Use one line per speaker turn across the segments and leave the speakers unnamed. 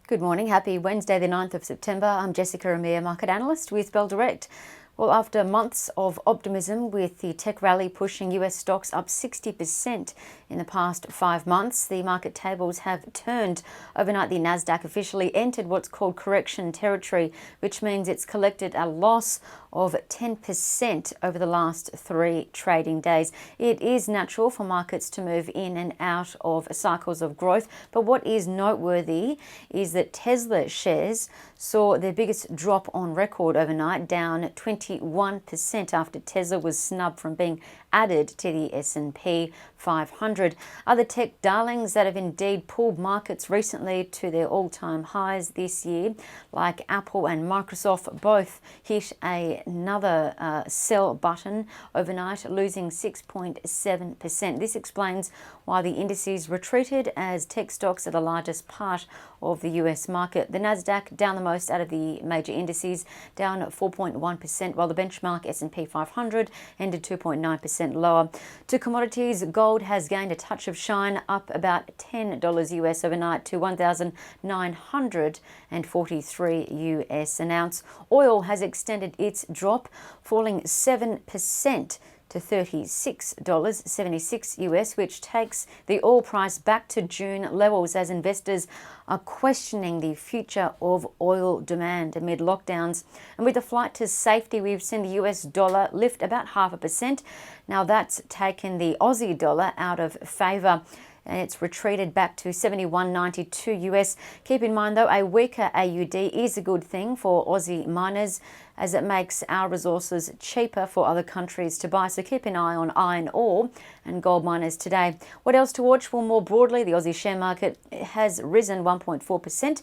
Good morning. Happy Wednesday, the 9th of September. I'm Jessica Amir, market analyst with Bell Direct. Well, after months of optimism with the tech rally pushing US stocks up 60% in the past 5 months, the market tables have turned. Overnight, the Nasdaq officially entered what's called correction territory, which means it's collected a loss of 10% over the last 3 trading days. It is natural for markets to move in and out of cycles of growth, but what is noteworthy is that Tesla shares saw their biggest drop on record overnight, down 21% after Tesla was snubbed from being added to the S&P 500. Other tech darlings that have indeed pulled markets recently to their all-time highs this year, like Apple and Microsoft, both hit another sell button overnight, losing 6.7%. This explains why the indices retreated, as tech stocks are the largest part of the US market. The Nasdaq down the most out of the major indices, down 4.1%, while the benchmark S&P 500 ended 2.9% lower. To commodities, gold has gained a touch of shine, up about $10 US overnight to $1,943 US an ounce. Oil has extended its drop, falling 7% to $36.76 US, which takes the oil price back to June levels, as investors are questioning the future of oil demand amid lockdowns. And with the flight to safety, we've seen the US dollar lift about 0.5%. Now that's taken the Aussie dollar out of favour, and it's retreated back to 71.92 US. Keep in mind, though, a weaker AUD is a good thing for Aussie miners, as it makes our resources cheaper for other countries to buy. So keep an eye on iron ore and gold miners today. What else to watch? Well, more broadly, the Aussie share market has risen 1.4%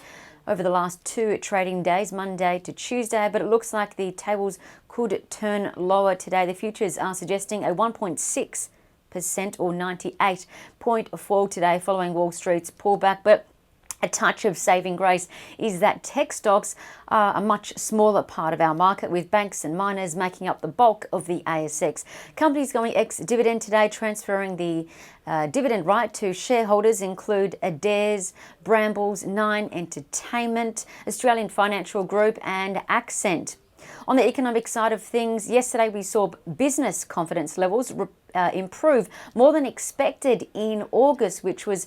over the last 2 trading days, Monday to Tuesday, but it looks like the tables could turn lower today. The futures are suggesting a 1.6% or 98-point fall today following Wall Street's pullback. But a touch of saving grace is that tech stocks are a much smaller part of our market, with banks and miners making up the bulk of the ASX. Companies going ex-dividend today, transferring the dividend right to shareholders, include Adairs, Brambles, Nine Entertainment, Australian Financial Group and Accent. On the economic side of things, yesterday we saw business confidence levels improve more than expected in August, which was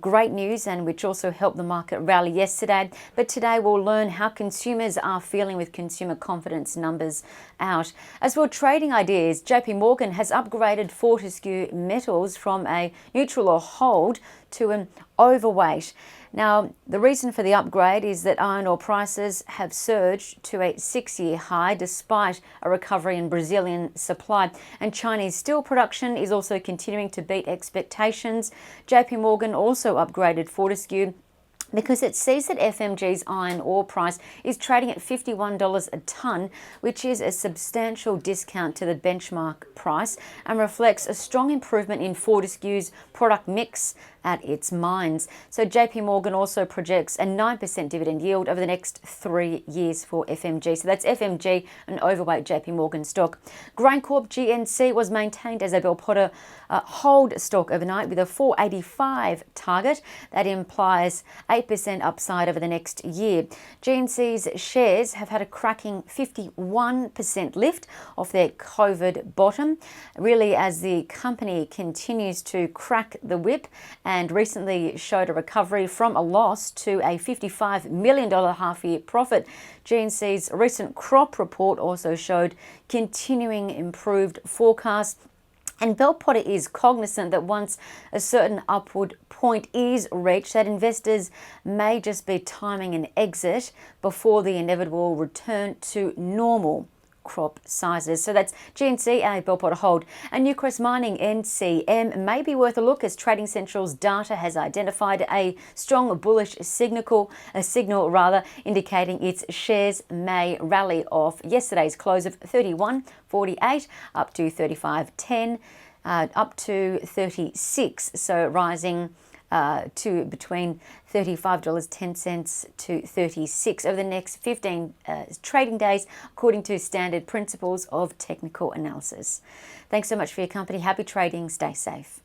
great news and which also helped the market rally yesterday. But today we'll learn how consumers are feeling with consumer confidence numbers out. As for trading ideas, JP Morgan has upgraded Fortescue Metals from a neutral or hold to an overweight. Now, the reason for the upgrade is that iron ore prices have surged to a 6-year high despite a recovery in Brazilian supply, and Chinese steel production is also continuing to beat expectations. JP Morgan also upgraded Fortescue because it sees that FMG's iron ore price is trading at $51 a tonne, which is a substantial discount to the benchmark price and reflects a strong improvement in Fortescue's product mix at its mines. So JP Morgan also projects a 9% dividend yield over the next 3 years for FMG. So that's FMG, an overweight JP Morgan stock. GrainCorp GNC was maintained as a Bell Potter hold stock overnight with a 485 target. That implies 8% upside over the next year. GNC's shares have had a cracking 51% lift off their COVID bottom, really as the company continues to crack the whip, and recently showed a recovery from a loss to a $55 million half-year profit. GNC's recent crop report also showed continuing improved forecasts. And Bell Potter is cognizant that once a certain upward point is reached, that investors may just be timing an exit before the inevitable return to normal crop sizes. So that's GNC, a Bell Potter hold. And Newcrest Mining, NCM, may be worth a look, as Trading Central's data has identified a strong bullish signal indicating its shares may rally off yesterday's close of 31.48 up to 35.10, up to 36, so rising to between $35.10 to $36 over the next 15 trading days, according to standard principles of technical analysis. Thanks so much for your company. Happy trading. Stay safe.